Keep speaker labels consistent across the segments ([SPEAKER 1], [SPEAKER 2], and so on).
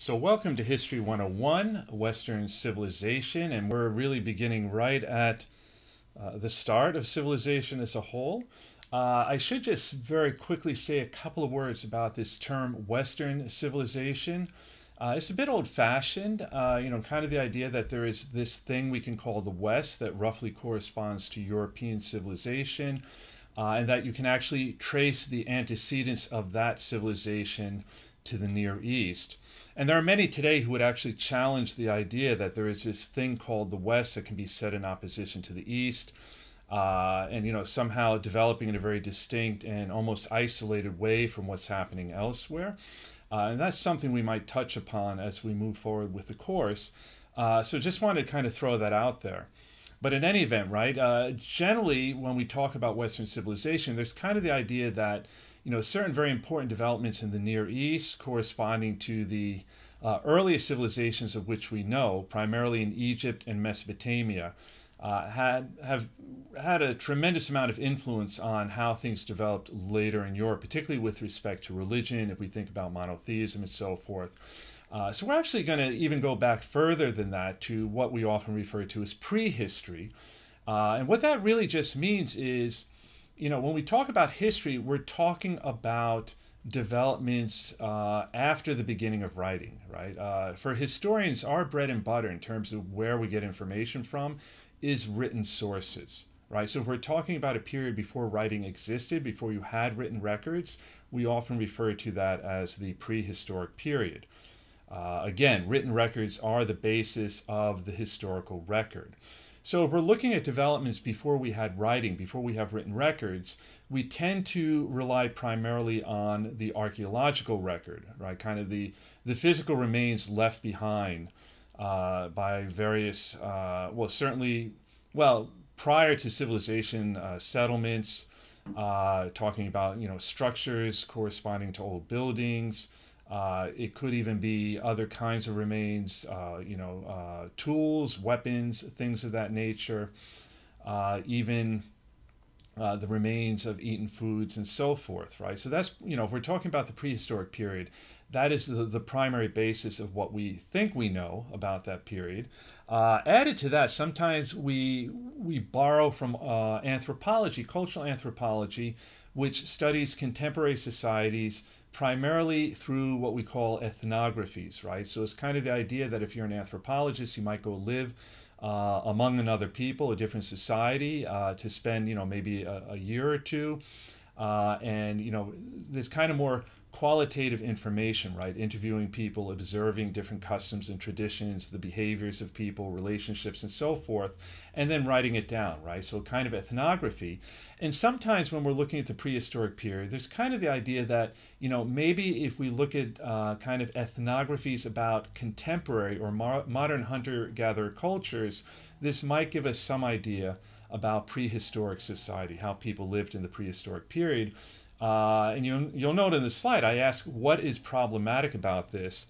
[SPEAKER 1] So welcome to History 101, Western Civilization, and we're really beginning right at the start of civilization as a whole. I should just very quickly say a couple of words about this term Western civilization. It's a bit old-fashioned, kind of the idea that there is this thing we can call the West that roughly corresponds to European civilization, and that you can actually trace the antecedents of that civilization to the Near East. And there are many today who would actually challenge the idea that there is this thing called the West that can be set in opposition to the East, and somehow developing in a very distinct and almost isolated way from what's happening elsewhere. And that's something we might touch upon as we move forward with the course. So just wanted to kind of throw that out there. But in any event, right, generally when we talk about Western civilization, there's kind of the idea that certain very important developments in the Near East corresponding to the earliest civilizations of which we know, primarily in Egypt and Mesopotamia, have had a tremendous amount of influence on how things developed later in Europe, particularly with respect to religion, if we think about monotheism and so forth. So we're actually going to even go back further than that to what we often refer to as prehistory. And what that really just means is, when we talk about history, we're talking about developments after the beginning of writing, right? For historians, our bread and butter in terms of where we get information from is written sources, right? So if we're talking about a period before writing existed, before you had written records, we often refer to that as the prehistoric period. Again, written records are the basis of the historical record. So if we're looking at developments before we had writing, before we have written records, we tend to rely primarily on the archaeological record, right? Kind of the physical remains left behind by various, prior to civilization settlements, talking about, structures corresponding to old buildings. It could even be other kinds of remains, tools, weapons, things of that nature, even the remains of eaten foods and so forth, right? So that's, if we're talking about the prehistoric period, that is the primary basis of what we think we know about that period. Added to that, sometimes we borrow from anthropology, cultural anthropology, which studies contemporary societies primarily through what we call ethnographies, right? So it's kind of the idea that if you're an anthropologist, you might go live among another people, a different society, to spend, maybe a year or two. There's kind of more qualitative information, right? Interviewing people, observing different customs and traditions, the behaviors of people, relationships, and so forth, and then writing it down, right? So kind of ethnography. And sometimes when we're looking at the prehistoric period, there's kind of the idea that, maybe if we look at kind of ethnographies about contemporary or modern hunter-gatherer cultures, this might give us some idea about prehistoric society, how people lived in the prehistoric period. And you'll note in the slide, I ask what is problematic about this.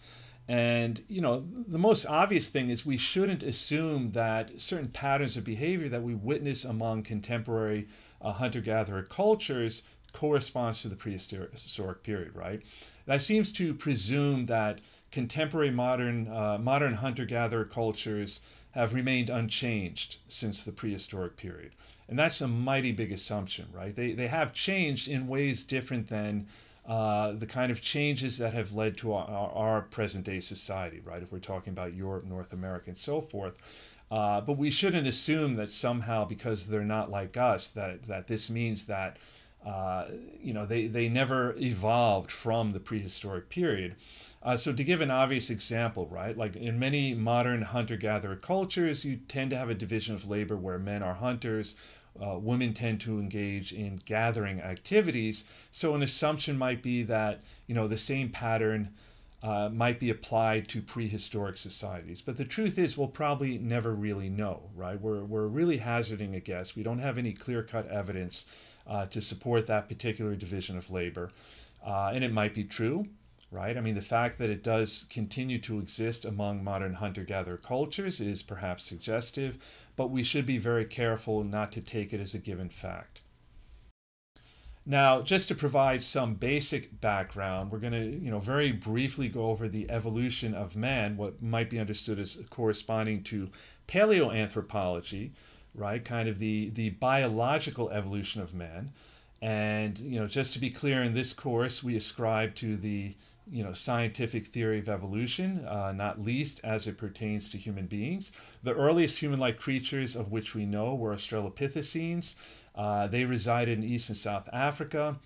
[SPEAKER 1] And, the most obvious thing is we shouldn't assume that certain patterns of behavior that we witness among contemporary hunter-gatherer cultures corresponds to the prehistoric period, right? That seems to presume that contemporary modern hunter-gatherer cultures have remained unchanged since the prehistoric period. And that's a mighty big assumption, right? They have changed in ways different than the kind of changes that have led to our present-day society, right? If we're talking about Europe, North America, and so forth. But we shouldn't assume that somehow, because they're not like us, that this means that they never evolved from the prehistoric period. So to give an obvious example, right, like in many modern hunter-gatherer cultures, you tend to have a division of labor where men are hunters, women tend to engage in gathering activities. So an assumption might be that, the same pattern might be applied to prehistoric societies. But the truth is, we'll probably never really know, right? We're really hazarding a guess. We don't have any clear-cut evidence to support that particular division of labor. And it might be true, right? I mean, the fact that it does continue to exist among modern hunter-gatherer cultures is perhaps suggestive, but we should be very careful not to take it as a given fact. Now, just to provide some basic background, we're going to, very briefly go over the evolution of man, what might be understood as corresponding to paleoanthropology, right? Kind of the biological evolution of man. And, just to be clear, in this course, we ascribe to the, scientific theory of evolution, not least as it pertains to human beings. The earliest human-like creatures of which we know were Australopithecines. They resided in East and South Africa.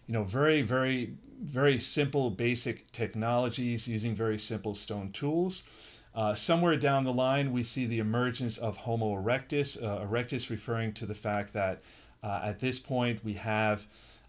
[SPEAKER 1] Very, very, very simple, basic technologies using very simple stone tools. Somewhere down the line, we see the emergence of Homo erectus, erectus referring to the fact that at this point we have,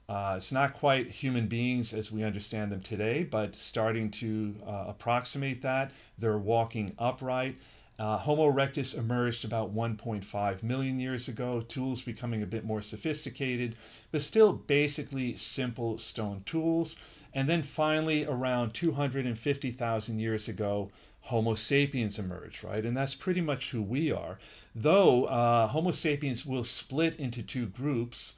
[SPEAKER 1] it's not quite human beings as we understand them today, but starting to approximate that. They're walking upright. Homo erectus emerged about 1.5 million years ago, tools becoming a bit more sophisticated, but still basically simple stone tools. And then finally, around 250,000 years ago, Homo sapiens emerged, right? And that's pretty much who we are. Though Homo sapiens will split into two groups.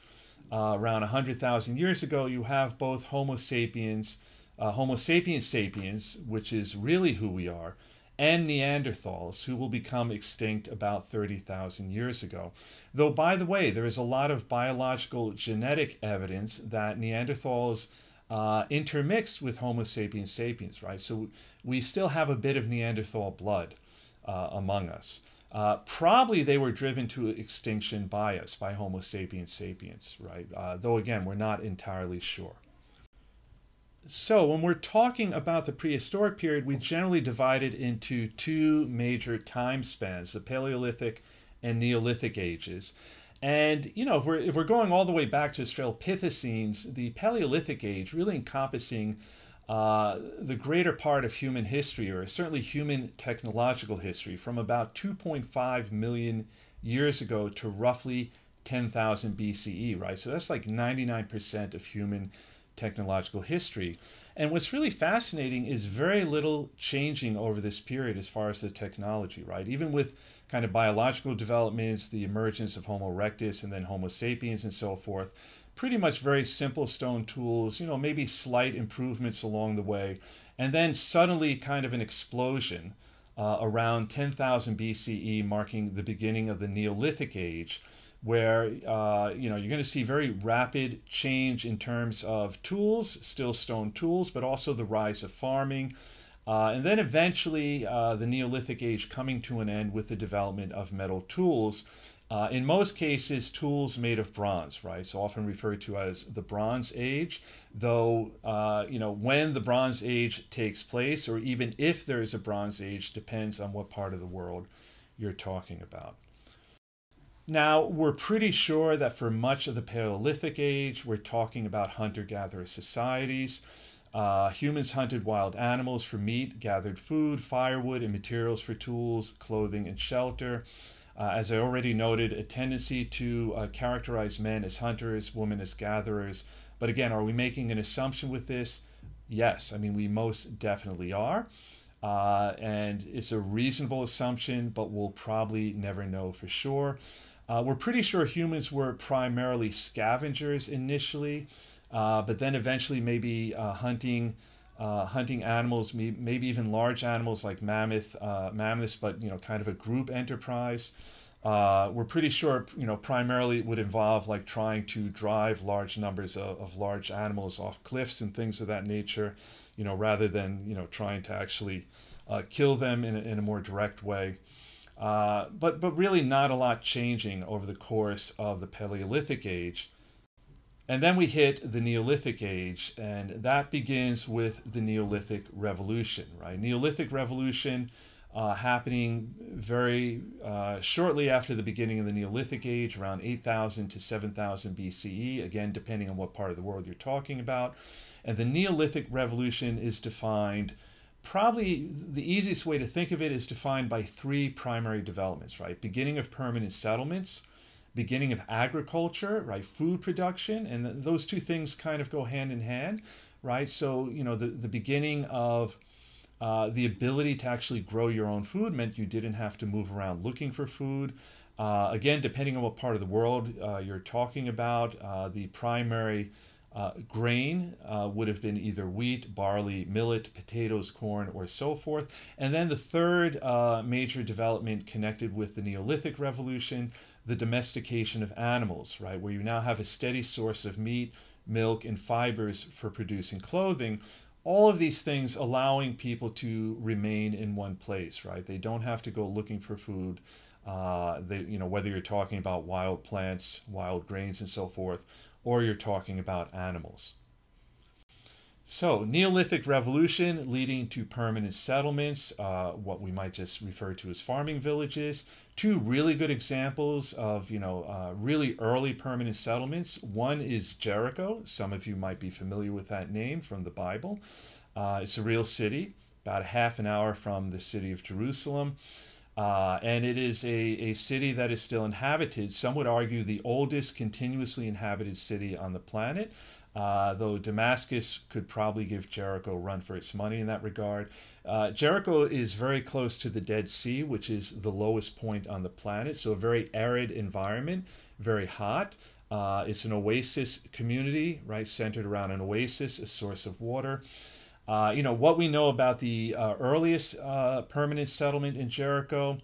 [SPEAKER 1] Around 100,000 years ago, you have both Homo sapiens sapiens, which is really who we are, and Neanderthals, who will become extinct about 30,000 years ago. Though, by the way, there is a lot of biological genetic evidence that Neanderthals intermixed with Homo sapiens sapiens, right? So we still have a bit of Neanderthal blood among us. Probably they were driven to extinction by us, by Homo sapiens sapiens, right? Though again, we're not entirely sure. So when we're talking about the prehistoric period, we generally divide it into two major time spans, the Paleolithic and Neolithic ages. And, if we're going all the way back to Australopithecines, the Paleolithic age really encompassing the greater part of human history, or certainly human technological history, from about 2.5 million years ago to roughly 10,000 BCE, right? So that's like 99% of human technological history. And what's really fascinating is very little changing over this period as far as the technology, right? Even with kind of biological developments, the emergence of Homo erectus and then Homo sapiens and so forth, pretty much very simple stone tools, maybe slight improvements along the way, and then suddenly kind of an explosion around 10,000 BCE, marking the beginning of the Neolithic age, where you're going to see very rapid change in terms of tools, still stone tools, but also the rise of farming, and then eventually the Neolithic age coming to an end with the development of metal tools. In most cases, tools made of bronze, right? So often referred to as the Bronze Age, though, when the Bronze Age takes place, or even if there is a Bronze Age, depends on what part of the world you're talking about. Now, we're pretty sure that for much of the Paleolithic age, we're talking about hunter-gatherer societies. Humans hunted wild animals for meat, gathered food, firewood, and materials for tools, clothing, and shelter. As I already noted, a tendency to characterize men as hunters, women as gatherers. But again, are we making an assumption with this? Yes, I mean, we most definitely are. And it's a reasonable assumption, but we'll probably never know for sure. We're pretty sure humans were primarily scavengers initially, but then eventually maybe hunting animals, maybe even large animals like mammoths, but kind of a group enterprise. We're pretty sure primarily it would involve like trying to drive large numbers of large animals off cliffs and things of that nature, rather than trying to actually kill them in a more direct way. But really not a lot changing over the course of the Paleolithic age. And then we hit the Neolithic age, and that begins with the Neolithic Revolution, right? Neolithic Revolution happening very shortly after the beginning of the Neolithic age, around 8,000 to 7,000 BCE, again, depending on what part of the world you're talking about. And the Neolithic Revolution is defined, probably the easiest way to think of it is defined by three primary developments, right? Beginning of permanent settlements, beginning of agriculture, right? Food production, and those two things kind of go hand in hand, right? So, the beginning of the ability to actually grow your own food meant you didn't have to move around looking for food. Again, depending on what part of the world you're talking about, the primary Grain would have been either wheat, barley, millet, potatoes, corn, or so forth. And then the third major development connected with the Neolithic Revolution, the domestication of animals, right, where you now have a steady source of meat, milk, and fibers for producing clothing. All of these things allowing people to remain in one place, right? They don't have to go looking for food. Whether you're talking about wild plants, wild grains, and so forth, or you're talking about animals. So, Neolithic Revolution leading to permanent settlements, what we might just refer to as farming villages. Two really good examples of, really early permanent settlements. One is Jericho. Some of you might be familiar with that name from the Bible. It's a real city, about a half an hour from the city of Jerusalem. And it is a city that is still inhabited. Some would argue the oldest continuously inhabited city on the planet, though Damascus could probably give Jericho a run for its money in that regard. Jericho is very close to the Dead Sea, which is the lowest point on the planet, so a very arid environment, very hot. It's an oasis community, right, centered around an oasis, a source of water. What we know about the earliest permanent settlement in Jericho,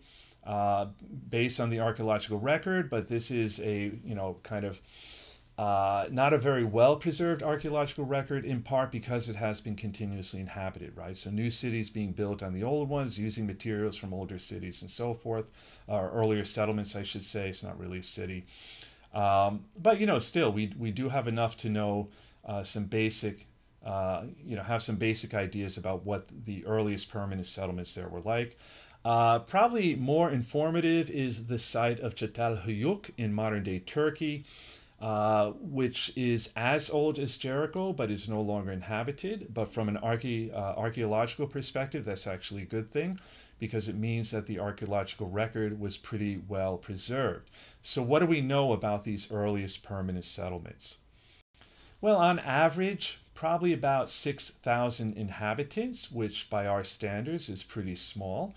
[SPEAKER 1] based on the archaeological record, but this is a, not a very well-preserved archaeological record, in part because it has been continuously inhabited, right? So new cities being built on the old ones, using materials from older cities and so forth, or earlier settlements, I should say. It's not really a city. But, still, we do have enough to know some basic have some basic ideas about what the earliest permanent settlements there were like. Probably more informative is the site of Çatal Hüyük in modern-day Turkey, which is as old as Jericho, but is no longer inhabited. But from an archaeological perspective, that's actually a good thing, because it means that the archaeological record was pretty well preserved. So what do we know about these earliest permanent settlements? Well, on average, probably about 6,000 inhabitants, which by our standards is pretty small.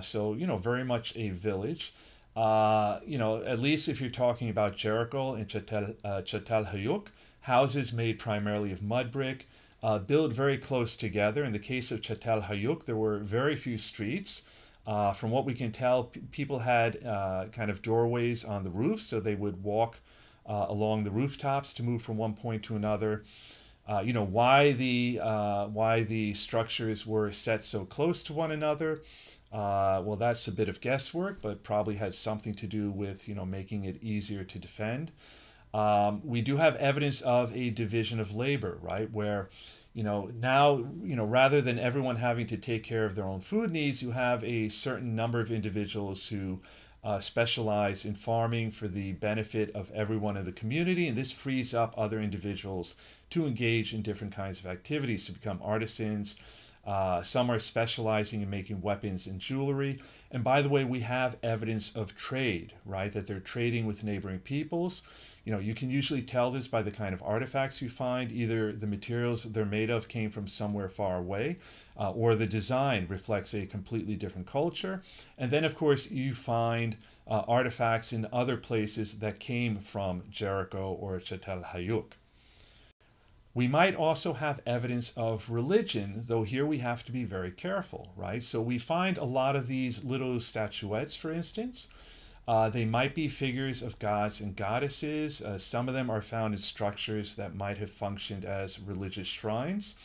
[SPEAKER 1] So, very much a village. At least if you're talking about Jericho and Çatal Hüyük, houses made primarily of mud brick, built very close together. In the case of Çatal Hüyük, there were very few streets. From what we can tell, people had kind of doorways on the roofs, so they would walk along the rooftops to move from one point to another. Why the structures were set so close to one another? Well, that's a bit of guesswork, but probably has something to do with making it easier to defend. We do have evidence of a division of labor, right? Where now rather than everyone having to take care of their own food needs, you have a certain number of individuals who specialize in farming for the benefit of everyone in the community, and this frees up other individuals to engage in different kinds of activities, to become artisans. Some are specializing in making weapons and jewelry. And by the way, we have evidence of trade, right? That they're trading with neighboring peoples. You can usually tell this by the kind of artifacts you find. Either the materials they're made of came from somewhere far away, or the design reflects a completely different culture. And then, of course, you find artifacts in other places that came from Jericho or Çatal Hüyük. We might also have evidence of religion, though here we have to be very careful, right? So we find a lot of these little statuettes, for instance. They might be figures of gods and goddesses. Some of them are found in structures that might have functioned as religious shrines.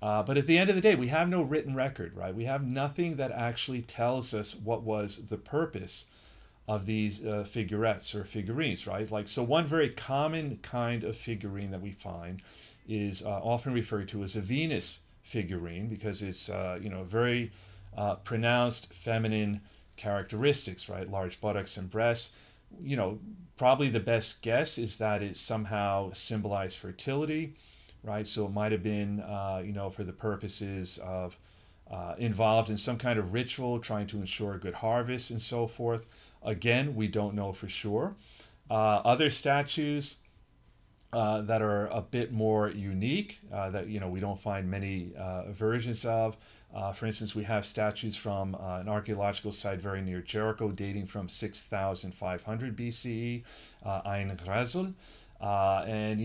[SPEAKER 1] But at the end of the day, we have no written record, right? We have nothing that actually tells us what was the purpose of these figurettes or figurines, right? So one very common kind of figurine that we find is often referred to as a Venus figurine, because it's very pronounced feminine characteristics, right? Large buttocks and breasts. Probably the best guess is that it somehow symbolized fertility, right? So it might have been, for the purposes of involved in some kind of ritual, trying to ensure a good harvest and so forth. Again, we don't know for sure. Other statues that are a bit more unique, that we don't find many versions of. For instance, we have statues from an archaeological site very near Jericho, dating from 6,500 BCE, Ain Ghazal. And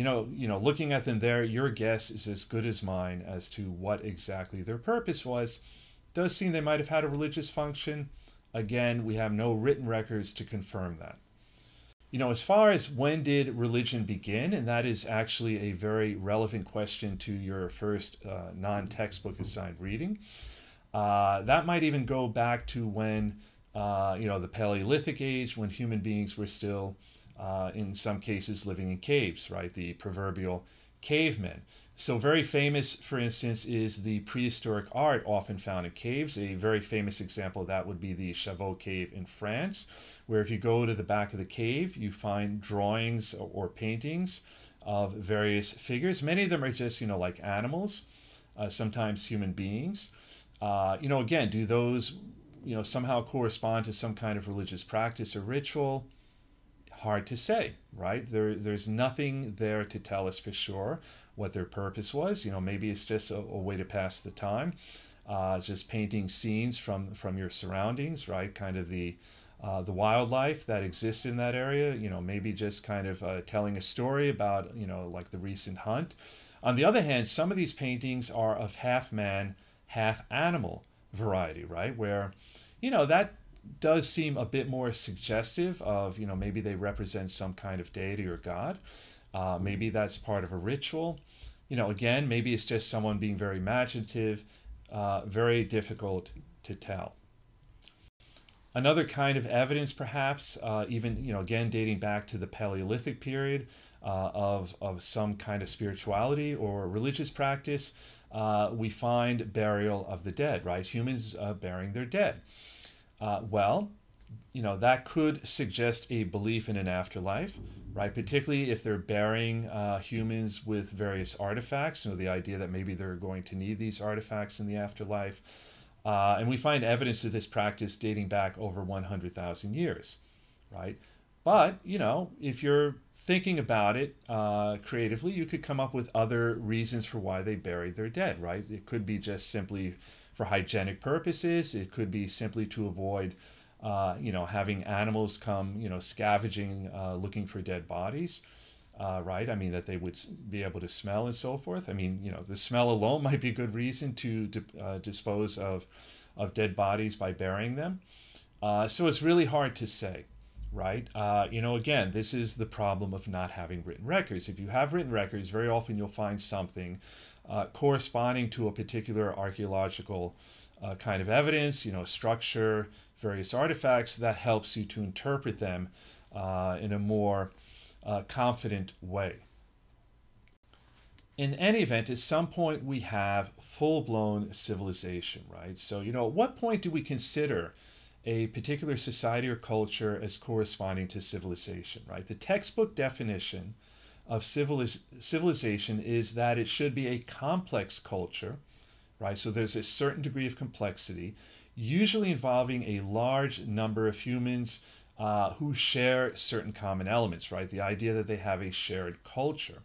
[SPEAKER 1] looking at them there, your guess is as good as mine as to what exactly their purpose was. Does seem they might have had a religious function. Again, we have no written records to confirm that. As far as when did religion begin, and that is actually a very relevant question to your first non-textbook assigned reading. That might even go back to when, the Paleolithic age, when human beings were still, in some cases, living in caves, right? The proverbial cavemen. So very famous, for instance, is the prehistoric art often found in caves. A very famous example of that would be the Chauvet cave in France, where if you go to the back of the cave, you find drawings or paintings of various figures. Many of them are just, like animals, sometimes human beings. Again, do those, somehow correspond to some kind of religious practice or ritual? Hard to say, right? There's nothing there to tell us for sure what their purpose was. Maybe it's just a way to pass the time, just painting scenes from your surroundings, right? Kind of the wildlife that exists in that area. Maybe just kind of telling a story about, like the recent hunt. On the other hand, some of these paintings are of half man, half animal variety, right? Where, that does seem a bit more suggestive of, maybe they represent some kind of deity or god. Maybe that's part of a ritual. Again, maybe it's just someone being very imaginative, very difficult to tell. Another kind of evidence, perhaps, even, again, dating back to the Paleolithic period, of some kind of spirituality or religious practice, we find burial of the dead, right? Humans burying their dead. That could suggest a belief in an afterlife, right? Particularly if they're burying humans with various artifacts, the idea that maybe they're going to need these artifacts in the afterlife. And we find evidence of this practice dating back over 100,000 years, right? But, if you're thinking about it creatively, you could come up with other reasons for why they buried their dead, right? It could be just simply for hygienic purposes. It could be simply to avoid, having animals come, scavenging, looking for dead bodies, right? I mean, that they would be able to smell and so forth. I mean, the smell alone might be a good reason to dispose of dead bodies by burying them. So it's really hard to say, right? Again, this is the problem of not having written records. If you have written records, very often you'll find something corresponding to a particular archaeological kind of evidence, structure, various artifacts that helps you to interpret them in a more confident way. In any event, at some point we have full-blown civilization, right? So, at what point do we consider a particular society or culture as corresponding to civilization, right? The textbook definition of civilization is that it should be a complex culture, right? So there's a certain degree of complexity, usually involving a large number of humans who share certain common elements, right? The idea that they have a shared culture.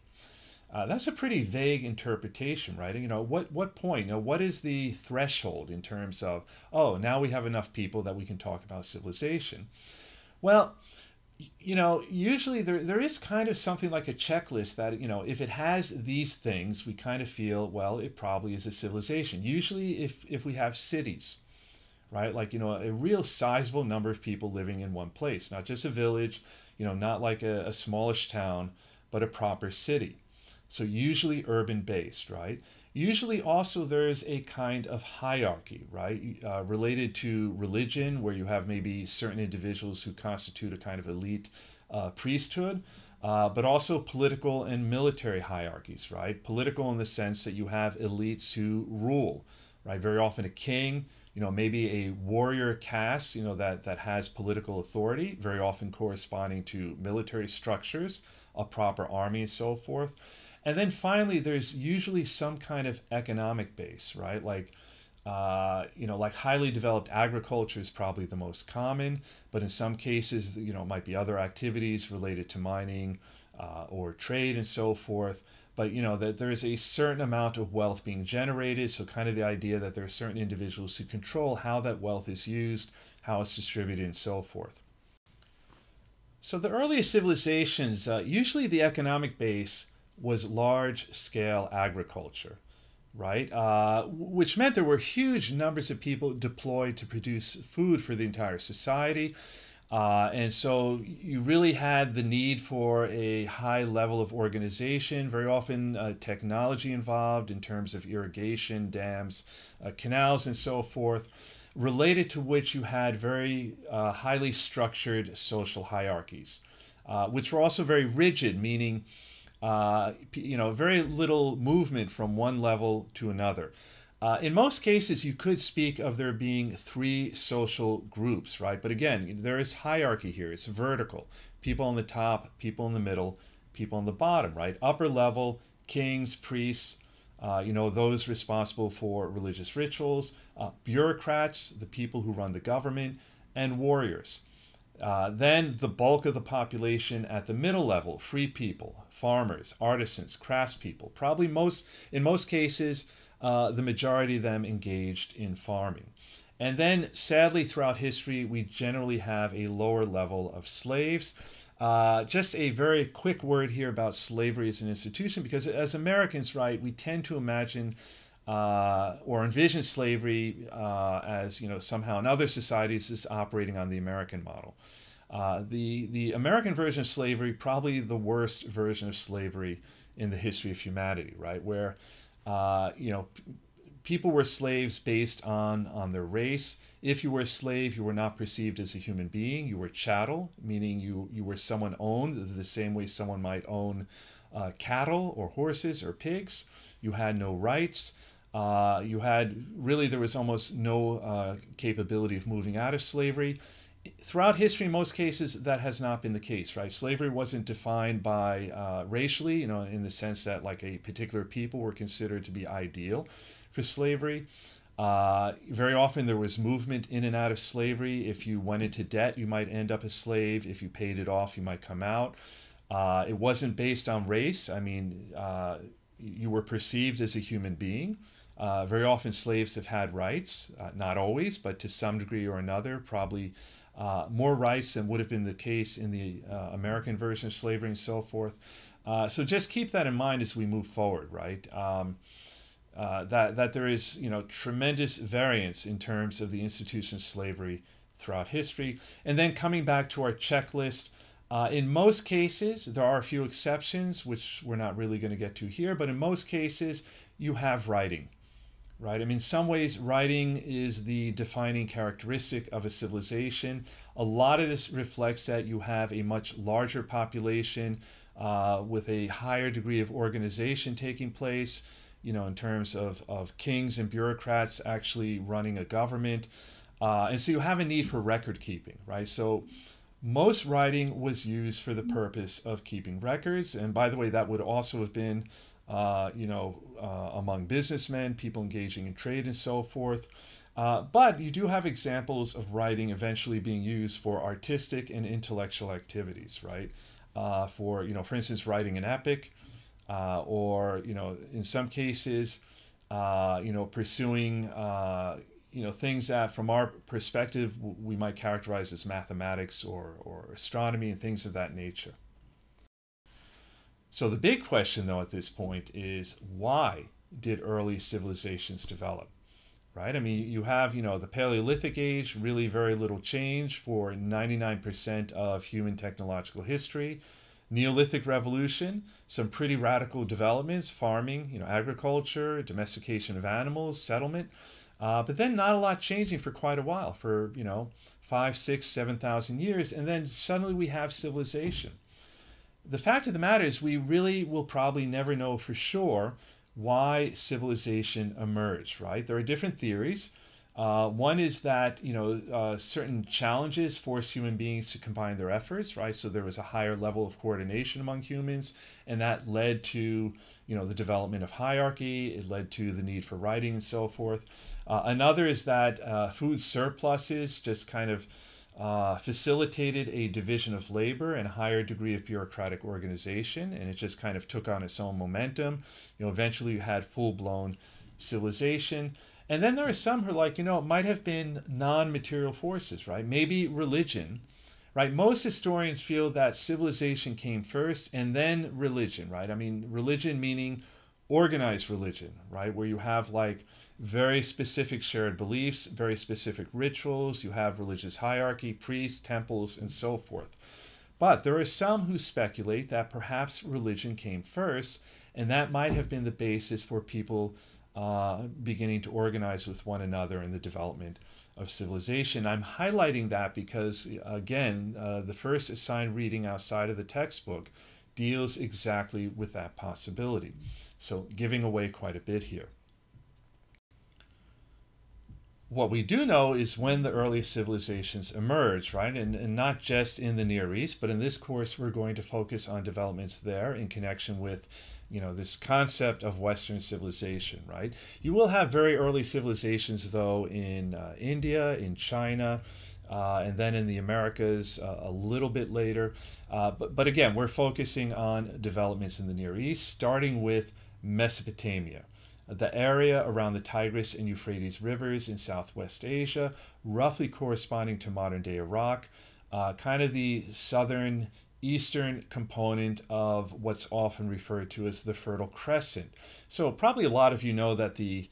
[SPEAKER 1] That's a pretty vague interpretation, right? What point? What is the threshold in terms of, oh, now we have enough people that we can talk about civilization? Well, usually there is kind of something like a checklist that, if it has these things, we kind of feel, well, it probably is a civilization. Usually if we have cities, right? Like, a real sizable number of people living in one place, not just a village, not like a smallish town, but a proper city. So usually urban based, right? Usually also there's a kind of hierarchy, right? Related to religion, where you have maybe certain individuals who constitute a kind of elite priesthood, but also political and military hierarchies, right? Political in the sense that you have elites who rule, right? Very often a king, maybe a warrior caste, that has political authority, very often corresponding to military structures, a proper army and so forth. And then finally, there's usually some kind of economic base, right? Like highly developed agriculture is probably the most common, but in some cases, it might be other activities related to mining or trade and so forth. But, that there's a certain amount of wealth being generated. So kind of the idea that there are certain individuals who control how that wealth is used, how it's distributed and so forth. So the earliest civilizations, usually the economic base was large-scale agriculture, right? Which meant there were huge numbers of people deployed to produce food for the entire society. And so you really had the need for a high level of organization, very often technology involved in terms of irrigation, dams, canals, and so forth, related to which you had very highly structured social hierarchies, which were also very rigid, meaning very little movement from one level to another. In most cases, you could speak of there being three social groups, right? But again, there is hierarchy here. It's vertical. People on the top, people in the middle, people on the bottom, right? Upper level, kings, priests, those responsible for religious rituals, bureaucrats, the people who run the government, and warriors. Then the bulk of the population at the middle level, free people, farmers, artisans, craftspeople, probably in most cases, the majority of them engaged in farming. And then, sadly, throughout history, we generally have a lower level of slaves. Just a very quick word here about slavery as an institution, because as Americans, right, we tend to imagine or envision slavery as, somehow in other societies is operating on the American model. The American version of slavery, probably the worst version of slavery in the history of humanity, right, where people were slaves based on their race. If you were a slave, you were not perceived as a human being. You were chattel, meaning you were someone owned the same way someone might own cattle or horses or pigs. You had no rights. There was almost no capability of moving out of slavery. Throughout history, in most cases, that has not been the case, right? Slavery wasn't defined by racially, in the sense that like a particular people were considered to be ideal for slavery. Very often there was movement in and out of slavery. If you went into debt, you might end up a slave. If you paid it off, you might come out. It wasn't based on race. I mean, you were perceived as a human being. Very often slaves have had rights, not always, but to some degree or another, probably more rights than would have been the case in the American version of slavery and so forth. So just keep that in mind as we move forward, right? That there is, tremendous variance in terms of the institution of slavery throughout history. And then coming back to our checklist, in most cases, there are a few exceptions, which we're not really going to get to here, but in most cases, you have writing. Right? I mean, in some ways, writing is the defining characteristic of a civilization. A lot of this reflects that you have a much larger population with a higher degree of organization taking place, in terms of kings and bureaucrats actually running a government. And so you have a need for record keeping, right? So most writing was used for the purpose of keeping records. And by the way, that would also have been among businessmen, people engaging in trade and so forth. But you do have examples of writing eventually being used for artistic and intellectual activities, right? For instance, writing an epic, or, in some cases, pursuing, things that from our perspective we might characterize as mathematics or astronomy and things of that nature. So the big question, though, at this point is, why did early civilizations develop? Right? I mean, you have, the Paleolithic age, really very little change for 99% of human technological history. Neolithic Revolution, some pretty radical developments, farming, agriculture, domestication of animals, settlement. But then not a lot changing for quite a while, for, 5, 6, 7,000 years. And then suddenly we have civilization. The fact of the matter is we really will probably never know for sure why civilization emerged, right? There are different theories. One is that, certain challenges force human beings to combine their efforts, right? So there was a higher level of coordination among humans, and that led to, the development of hierarchy. It led to the need for writing and so forth. Another is that food surpluses just kind of facilitated a division of labor and a higher degree of bureaucratic organization, and it just kind of took on its own momentum. Eventually you had full-blown civilization. And then there are some who are like, it might have been non-material forces, right? Maybe religion right? Most historians feel that civilization came first and then religion, right? I mean, religion meaning organized religion, right? Where you have like very specific shared beliefs, very specific rituals, you have religious hierarchy, priests, temples, and so forth. But there are some who speculate that perhaps religion came first, and that might have been the basis for people beginning to organize with one another in the development of civilization. I'm highlighting that because, again, the first assigned reading outside of the textbook deals exactly with that possibility. So giving away quite a bit here. What we do know is when the earliest civilizations emerged, right? And not just in the Near East, but in this course, we're going to focus on developments there in connection with, this concept of Western civilization, right? You will have very early civilizations, though, in India, in China, and then in the Americas a little bit later. But again, we're focusing on developments in the Near East, starting with Mesopotamia, the area around the Tigris and Euphrates rivers in Southwest Asia, roughly corresponding to modern-day Iraq, kind of the southern eastern component of what's often referred to as the Fertile Crescent. So probably a lot of you know that the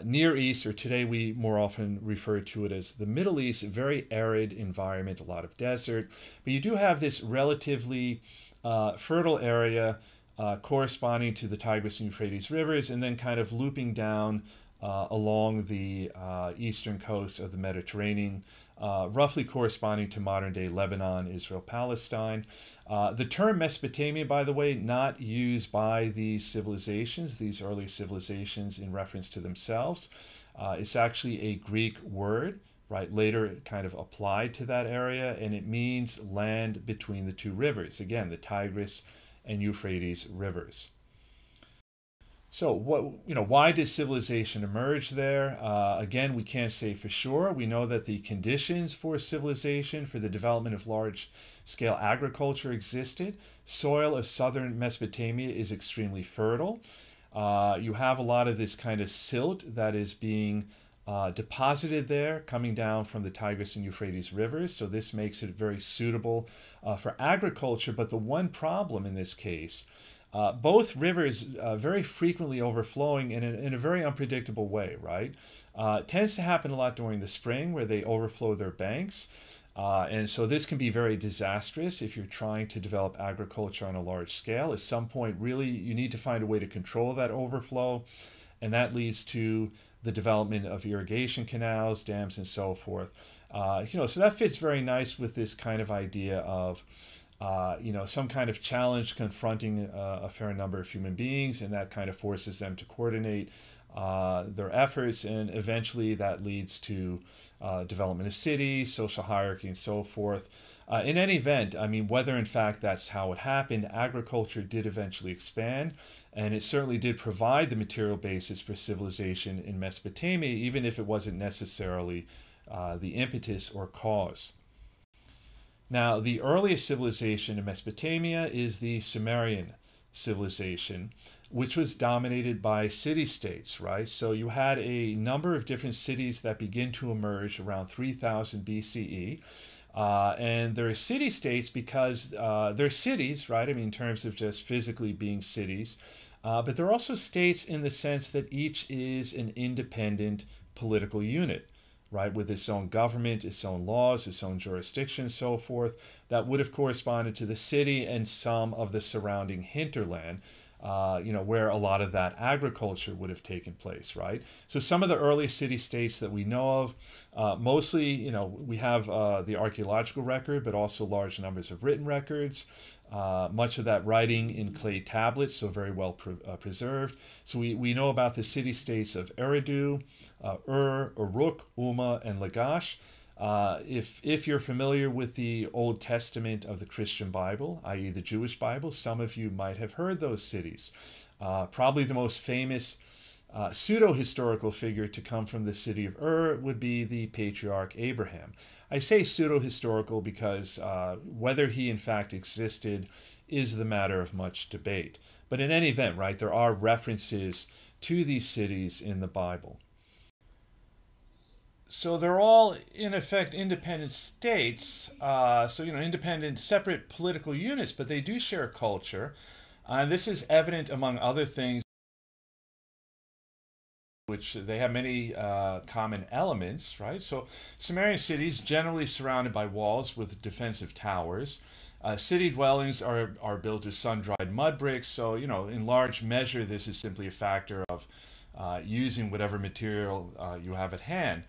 [SPEAKER 1] Near East, or today we more often refer to it as the Middle East, a very arid environment, a lot of desert, but you do have this relatively fertile area corresponding to the Tigris and Euphrates rivers, and then kind of looping down along the eastern coast of the Mediterranean, roughly corresponding to modern-day Lebanon, Israel, Palestine. The term Mesopotamia, by the way, not used by these civilizations, these early civilizations in reference to themselves. It's actually a Greek word, right, later kind of applied to that area, and it means land between the two rivers. Again, the Tigris and Euphrates rivers. So why did civilization emerge there? Again, we can't say for sure. We know that the conditions for civilization, for the development of large-scale agriculture existed. Soil of southern Mesopotamia is extremely fertile. You have a lot of this kind of silt that is being deposited there, coming down from the Tigris and Euphrates rivers. So this makes it very suitable for agriculture. But the one problem in this case, both rivers very frequently overflowing in a very unpredictable way, right? It tends to happen a lot during the spring where they overflow their banks. And so this can be very disastrous if you're trying to develop agriculture on a large scale. At some point, really, you need to find a way to control that overflow. And that leads to the development of irrigation canals, dams, and so forth. So that fits very nice with this kind of idea of some kind of challenge confronting a fair number of human beings, and that kind of forces them to coordinate their efforts, and eventually that leads to development of cities, social hierarchy, and so forth. In any event, I mean, whether in fact that's how it happened, agriculture did eventually expand, and it certainly did provide the material basis for civilization in Mesopotamia, even if it wasn't necessarily the impetus or cause. Now, the earliest civilization in Mesopotamia is the Sumerian civilization, which was dominated by city-states, right? So you had a number of different cities that begin to emerge around 3000 BCE. And they're city-states because they're cities, right? I mean, in terms of just physically being cities. But they're also states in the sense that each is an independent political unit, right, with its own government, its own laws, its own jurisdiction, and so forth, that would have corresponded to the city and some of the surrounding hinterland, where a lot of that agriculture would have taken place, right? So some of the early city-states that we know of, mostly, we have the archaeological record, but also large numbers of written records, much of that writing in clay tablets, so very well preserved. So we know about the city-states of Eridu, Uruk, Umma, and Lagash. If you're familiar with the Old Testament of the Christian Bible, i.e. the Jewish Bible, some of you might have heard those cities. Probably the most famous pseudo-historical figure to come from the city of would be the patriarch Abraham. I say pseudo-historical because whether he in fact existed is the matter of much debate. But in any event, right, there are references to these cities in the Bible. So they're all, in effect, independent states. So, independent, separate political units, but they do share a culture. This is evident, among other things, which they have many common elements, right? So Sumerian cities generally surrounded by walls with defensive towers. City dwellings are built of sun-dried mud bricks, so in large measure this is simply a factor of using whatever material you have at hand.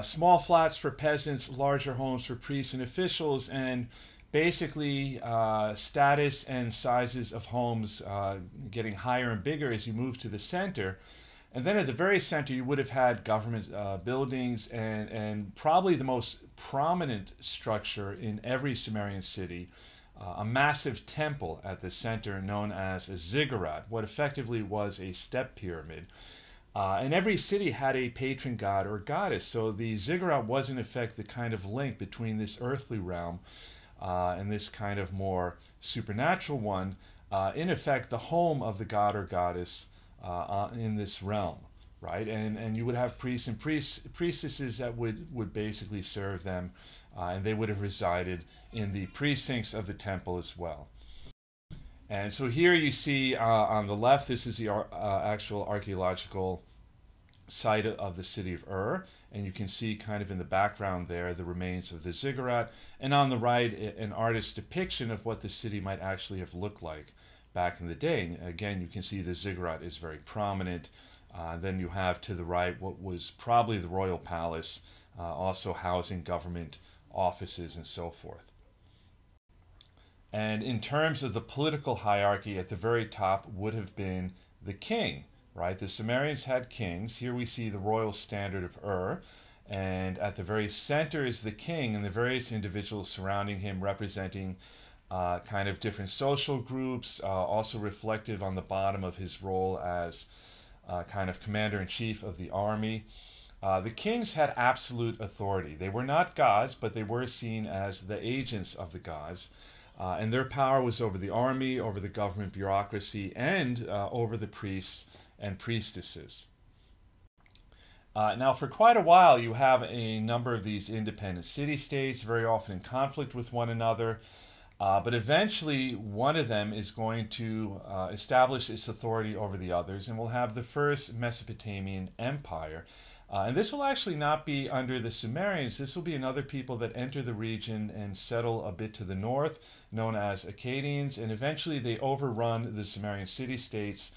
[SPEAKER 1] Small flats for peasants, larger homes for priests and officials, and basically status and sizes of homes getting higher and bigger as you move to the center. And then at the very center, you would have had government buildings, and probably the most prominent structure in every Sumerian city, a massive temple at the center known as a ziggurat, what effectively was a step pyramid. And every city had a patron god or goddess, so the ziggurat was in effect the kind of link between this earthly realm and this kind of more supernatural one, in effect the home of the god or goddess in this realm, right? And you would have priests and priestesses that would basically serve them, and they would have resided in the precincts of the temple as well. And so here you see on the left, this is the actual archaeological site of the city of and you can see kind of in the background there the remains of the ziggurat, and on the right an artist's depiction of what the city might actually have looked like back in the day. And again, you can see the ziggurat is very prominent. Then you have to the right what was probably the royal palace, also housing government offices and so forth. And in terms of the political hierarchy, at the very top would have been the king, right? The Sumerians had kings. Here we see the royal standard of and at the very center is the king and the various individuals surrounding him representing kind of different social groups, also reflective on the bottom of his role as kind of commander-in-chief of the army. The kings had absolute authority. They were not gods, but they were seen as the agents of the gods. And their power was over the army, over the government bureaucracy, and over the priests and priestesses. Now, for quite a while, you have a number of these independent city-states, very often in conflict with one another. But eventually, one of them is going to establish its authority over the others, and we'll have the first Mesopotamian Empire. And this will actually not be under the Sumerians. This will be another people that enter the region and settle a bit to the north, known as Akkadians, and eventually they overrun the Sumerian city-states.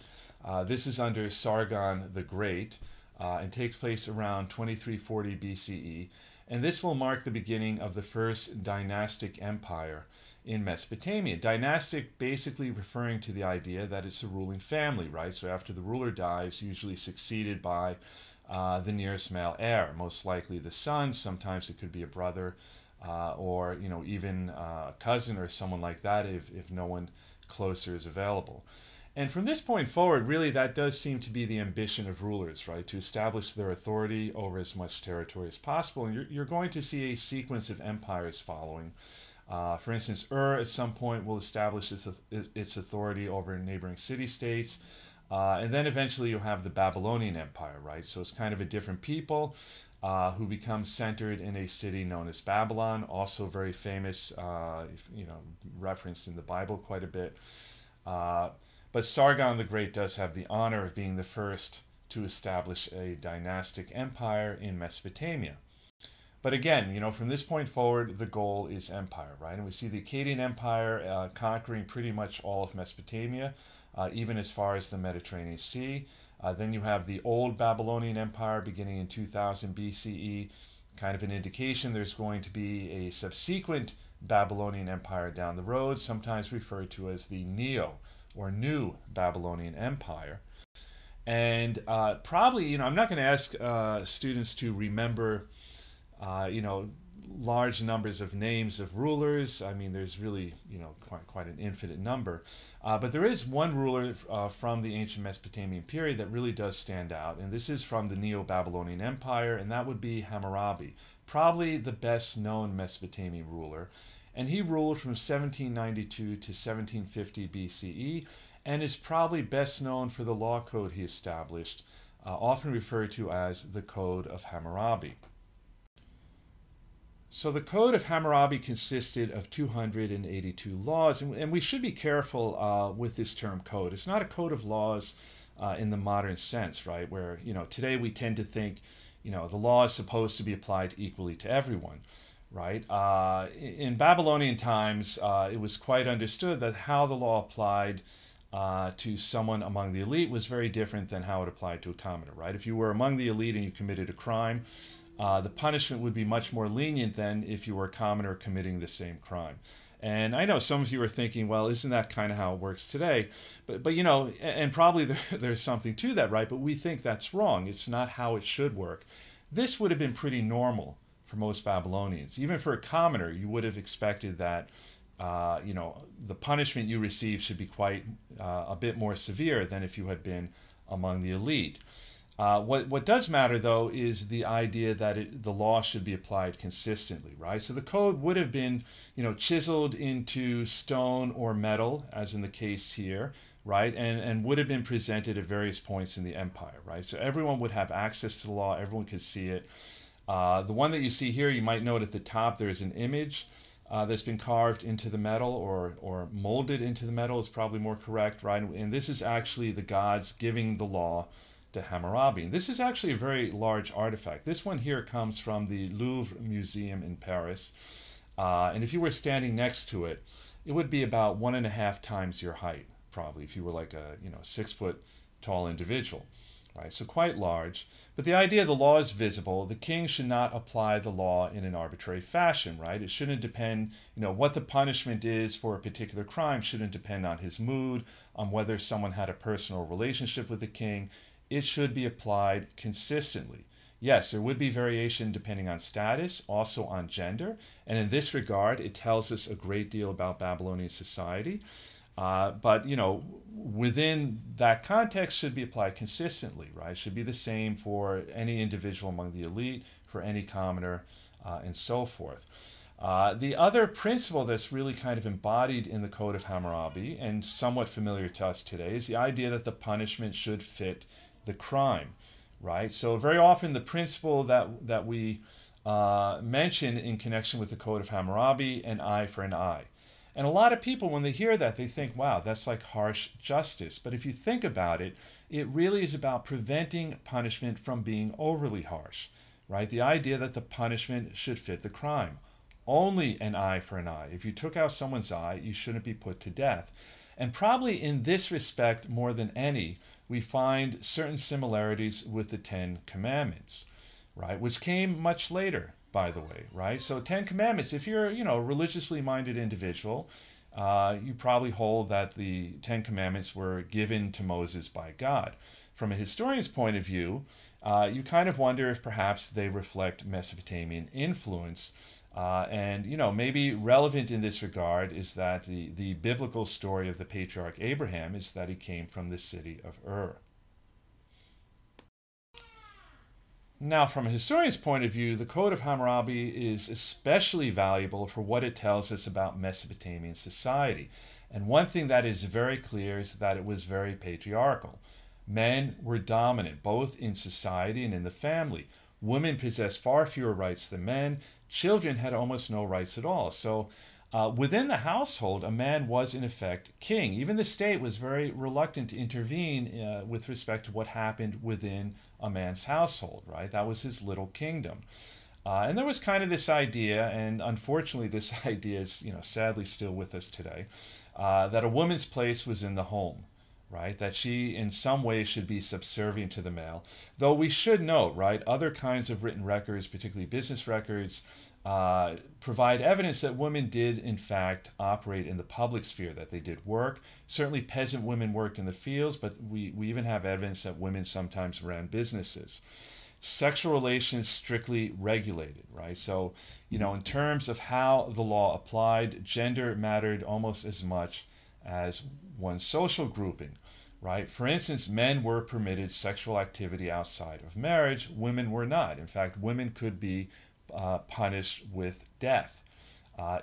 [SPEAKER 1] This is under Sargon the Great, and takes place around 2340 BCE. And this will mark the beginning of the first dynastic empire in Mesopotamia. Dynastic basically referring to the idea that it's a ruling family, right? So after the ruler dies, usually succeeded by the nearest male heir, most likely the son. Sometimes it could be a brother, or even a cousin or someone like that if no one closer is available. And from this point forward, really that does seem to be the ambition of rulers, right? To establish their authority over as much territory as possible. And you're going to see a sequence of empires following. For instance, at some point will establish its authority over neighboring city-states. And then eventually you'll have the Babylonian Empire, right? So it's kind of a different people who become centered in a city known as Babylon, also very famous, referenced in the Bible quite a bit. But Sargon the Great does have the honor of being the first to establish a dynastic empire in Mesopotamia. But again, from this point forward, the goal is empire, right? And we see the Akkadian Empire conquering pretty much all of Mesopotamia, even as far as the Mediterranean Sea. Then you have the old Babylonian Empire beginning in 2000 BCE, kind of an indication there's going to be a subsequent Babylonian Empire down the road, sometimes referred to as the Neo or New Babylonian Empire. And probably, I'm not going to ask students to remember, large numbers of names of rulers. I mean, there's really, quite an infinite number. But there is one ruler from the ancient Mesopotamian period that really does stand out. And this is from the Neo-Babylonian Empire, and that would be Hammurabi, probably the best known Mesopotamian ruler. And he ruled from 1792 to 1750 BCE, and is probably best known for the law code he established, often referred to as the Code of Hammurabi. So the Code of Hammurabi consisted of 282 laws, and we should be careful with this term code. It's not a code of laws in the modern sense, right? Where, today we tend to think, the law is supposed to be applied equally to everyone, right? In Babylonian times, it was quite understood that how the law applied to someone among the elite was very different than how it applied to a commoner, right? If you were among the elite and you committed a crime, the punishment would be much more lenient than if you were a commoner committing the same crime. And I know some of you are thinking, well, isn't that kind of how it works today? But and probably there's something to that, right? But we think that's wrong. It's not how it should work. This would have been pretty normal for most Babylonians. Even for a commoner, you would have expected that, the punishment you receive should be quite a bit more severe than if you had been among the elite. What does matter, though, is the idea that the law should be applied consistently, right? So the code would have been, chiseled into stone or metal, as in the case here, right? And would have been presented at various points in the empire, right? So everyone would have access to the law, everyone could see it. The one that you see here, you might note at the top, there's an image that's been carved into the metal or molded into the metal is probably more correct, right? And this is actually the gods giving the law to Hammurabi. And this is actually a very large artifact. This one here comes from the Louvre Museum in Paris. And if you were standing next to it, it would be about 1.5 times your height, probably, if you were like a 6 foot tall individual. Right? So quite large. But the idea the law is visible, the king should not apply the law in an arbitrary fashion, right? It shouldn't depend, what the punishment is for a particular crime shouldn't depend on his mood, on whether someone had a personal relationship with the king. It should be applied consistently. Yes, there would be variation depending on status, also on gender, and in this regard, it tells us a great deal about Babylonian society. But within that context, should be applied consistently, right? Should be the same for any individual among the elite, for any commoner, and so forth. The other principle that's really kind of embodied in the Code of Hammurabi and somewhat familiar to us today is the idea that the punishment should fit the crime, right? So very often the principle that we mention in connection with the Code of Hammurabi, an eye for an eye. And a lot of people, when they hear that, they think, wow, that's like harsh justice. But if you think about it, it really is about preventing punishment from being overly harsh, right? The idea that the punishment should fit the crime. Only an eye for an eye. If you took out someone's eye, you shouldn't be put to death. And probably in this respect, more than any, we find certain similarities with the Ten Commandments, right? Which came much later, by the way, right? So Ten Commandments, if you're, a religiously minded individual, you probably hold that the Ten Commandments were given to Moses by God. From a historian's point of view, you kind of wonder if perhaps they reflect Mesopotamian influence. And maybe relevant in this regard is that the biblical story of the patriarch Abraham is that he came from the city of Ur. Now, from a historian's point of view, the Code of Hammurabi is especially valuable for what it tells us about Mesopotamian society. And one thing that is very clear is that it was very patriarchal. Men were dominant, both in society and in the family. Women possessed far fewer rights than men. Children had almost no rights at all. So within the household, a man was in effect king. Even the state was very reluctant to intervene with respect to what happened within a man's household, right? That was his little kingdom. And there was kind of this idea, and unfortunately this idea is, sadly still with us today, that a woman's place was in the home, right? That she in some way should be subservient to the male. Though we should note, right, other kinds of written records, particularly business records, provide evidence that women did in fact operate in the public sphere, that they did work. Certainly peasant women worked in the fields, but we even have evidence that women sometimes ran businesses. Sexual relations strictly regulated, right? So, in terms of how the law applied, gender mattered almost as much as one's social grouping, right? For instance, men were permitted sexual activity outside of marriage. Women were not. In fact, women could be punished with death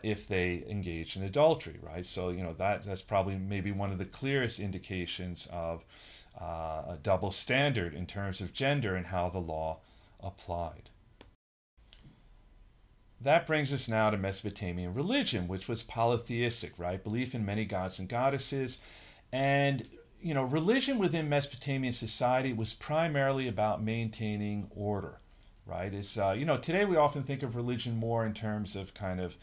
[SPEAKER 1] if they engaged in adultery, right? So, that's probably maybe one of the clearest indications of a double standard in terms of gender and how the law applied. That brings us now to Mesopotamian religion, which was polytheistic, right? Belief in many gods and goddesses. And, religion within Mesopotamian society was primarily about maintaining order, right? Today we often think of religion more in terms of kind of,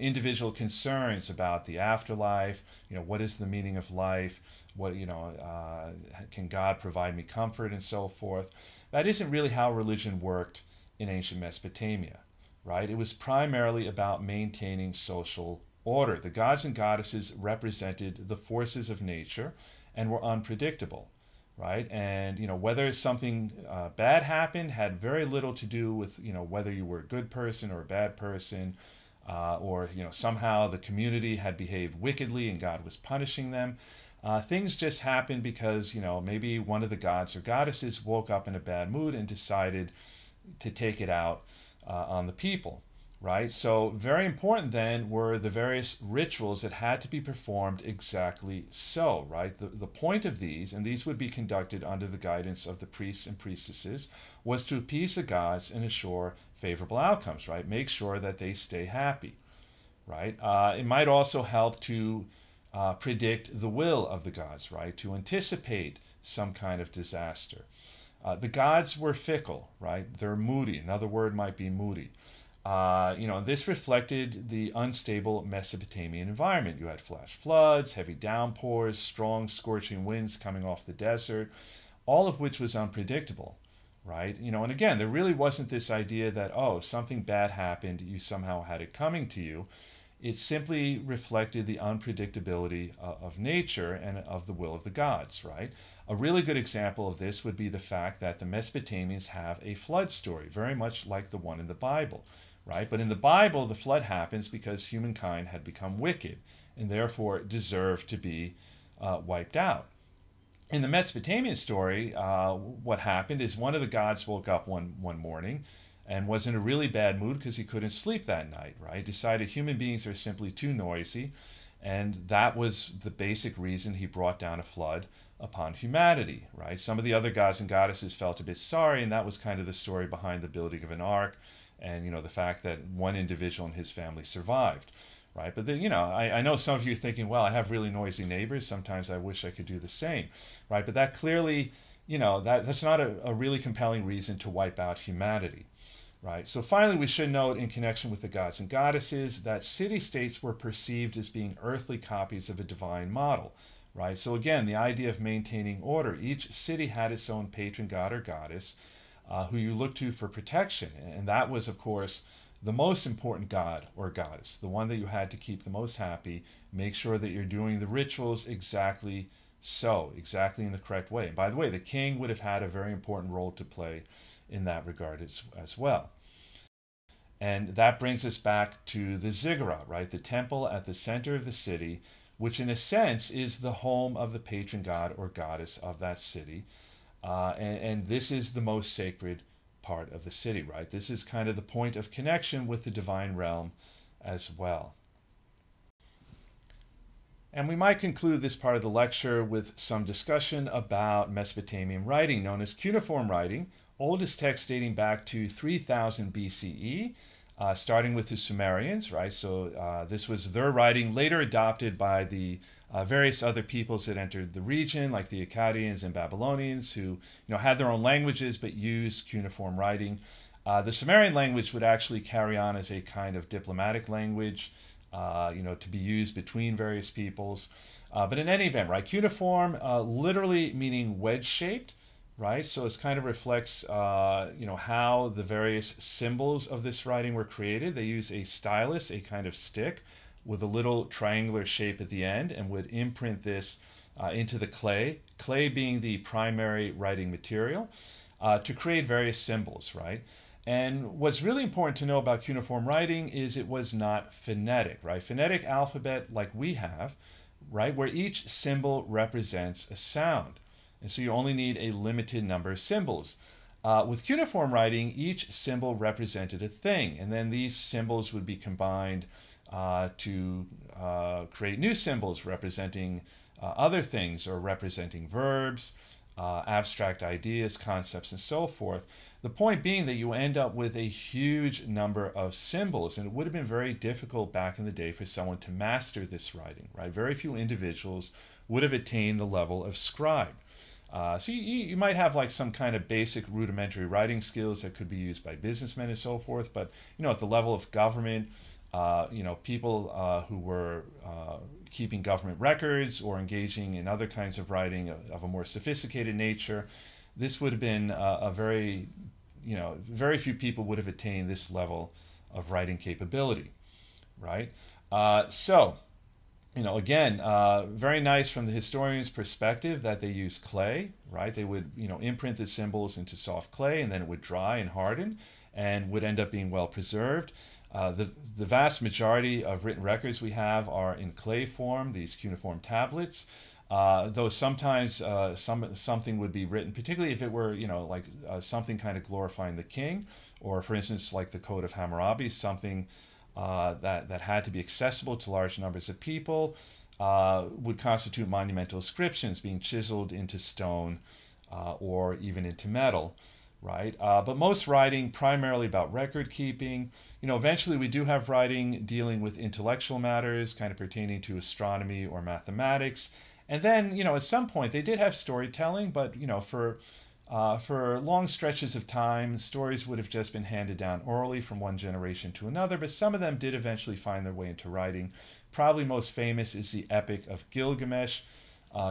[SPEAKER 1] individual concerns about the afterlife, what is the meaning of life, can God provide me comfort and so forth. That isn't really how religion worked in ancient Mesopotamia, right? It was primarily about maintaining social order. The gods and goddesses represented the forces of nature and were unpredictable, right? And whether something bad happened had very little to do with whether you were a good person or a bad person, or somehow the community had behaved wickedly and God was punishing them. Things just happened because maybe one of the gods or goddesses woke up in a bad mood and decided to take it out on the people, right? So very important then were the various rituals that had to be performed exactly so, right? The point of these, and these would be conducted under the guidance of the priests and priestesses, was to appease the gods and assure favorable outcomes, right? Make sure that they stay happy, right? It might also help to predict the will of the gods, right? To anticipate some kind of disaster. The gods were fickle, right? They're moody. Another word might be moody. This reflected the unstable Mesopotamian environment. You had flash floods, heavy downpours, strong scorching winds coming off the desert, all of which was unpredictable, right? And again, there really wasn't this idea that, oh, something bad happened, you somehow had it coming to you. It simply reflected the unpredictability of nature and of the will of the gods, right? A really good example of this would be the fact that the Mesopotamians have a flood story, very much like the one in the Bible, right? But in the Bible, the flood happens because humankind had become wicked and therefore deserved to be wiped out. In the Mesopotamian story, what happened is one of the gods woke up one morning and was in a really bad mood because he couldn't sleep that night, right? Decided human beings are simply too noisy, and that was the basic reason he brought down a flood upon humanity, right? Some of the other gods and goddesses felt a bit sorry, and that was kind of the story behind the building of an ark and, the fact that one individual and his family survived, right? But then, I know some of you are thinking, well, I have really noisy neighbors. Sometimes I wish I could do the same, right? But that clearly, that's not a really compelling reason to wipe out humanity. Right. So finally, we should note in connection with the gods and goddesses that city-states were perceived as being earthly copies of a divine model. Right. So again, the idea of maintaining order. Each city had its own patron god or goddess who you looked to for protection. And that was, of course, the most important god or goddess, the one that you had to keep the most happy, make sure that you're doing the rituals exactly in the correct way. And by the way, the king would have had a very important role to play in that regard as well. And that brings us back to the ziggurat, right? The temple at the center of the city, which in a sense is the home of the patron god or goddess of that city. And this is the most sacred part of the city, right? This is kind of the point of connection with the divine realm as well. And we might conclude this part of the lecture with some discussion about Mesopotamian writing known as cuneiform writing, oldest text dating back to 3000 BCE, starting with the Sumerians, right? So this was their writing, later adopted by the various other peoples that entered the region, like the Akkadians and Babylonians, who had their own languages but used cuneiform writing. The Sumerian language would actually carry on as a kind of diplomatic language, to be used between various peoples. But in any event, right, cuneiform literally meaning wedge-shaped, right? So it kind of reflects, how the various symbols of this writing were created. They use a stylus, a kind of stick, with a little triangular shape at the end, and would imprint this into the clay being the primary writing material, to create various symbols, right? And what's really important to know about cuneiform writing is it was not phonetic, right? Phonetic alphabet like we have, right, where each symbol represents a sound. And so you only need a limited number of symbols. With cuneiform writing, each symbol represented a thing, and then these symbols would be combined to create new symbols representing other things or representing verbs. abstract ideas, concepts, and so forth. The point being that you end up with a huge number of symbols, and it would have been very difficult back in the day for someone to master this writing, right? Very few individuals would have attained the level of scribe. So you might have like some kind of basic rudimentary writing skills that could be used by businessmen and so forth, but at the level of government, people who were keeping government records or engaging in other kinds of writing of a more sophisticated nature, this would have been a very, very few people would have attained this level of writing capability, right? Again, very nice from the historian's perspective that they use clay, right? They would, imprint the symbols into soft clay, and then it would dry and harden and would end up being well preserved. The vast majority of written records we have are in clay form, these cuneiform tablets, though sometimes something would be written, particularly if it were, something kind of glorifying the king, or for instance, like the Code of Hammurabi, something that had to be accessible to large numbers of people, would constitute monumental inscriptions being chiseled into stone or even into metal, right? But most writing primarily about record keeping. Eventually we do have writing dealing with intellectual matters, kind of pertaining to astronomy or mathematics. And then, at some point they did have storytelling, but, for long stretches of time, stories would have just been handed down orally from one generation to another, but some of them did eventually find their way into writing. Probably most famous is the Epic of Gilgamesh,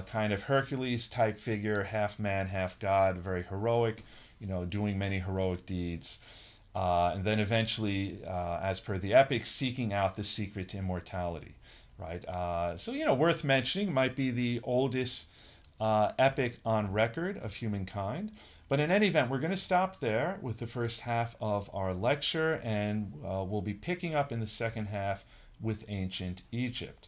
[SPEAKER 1] kind of Hercules type figure, half man, half god, very heroic, doing many heroic deeds. And then eventually, as per the epic, seeking out the secret to immortality, right? So, worth mentioning might be the oldest epic on record of humankind. But in any event, we're going to stop there with the first half of our lecture, and we'll be picking up in the second half with ancient Egypt.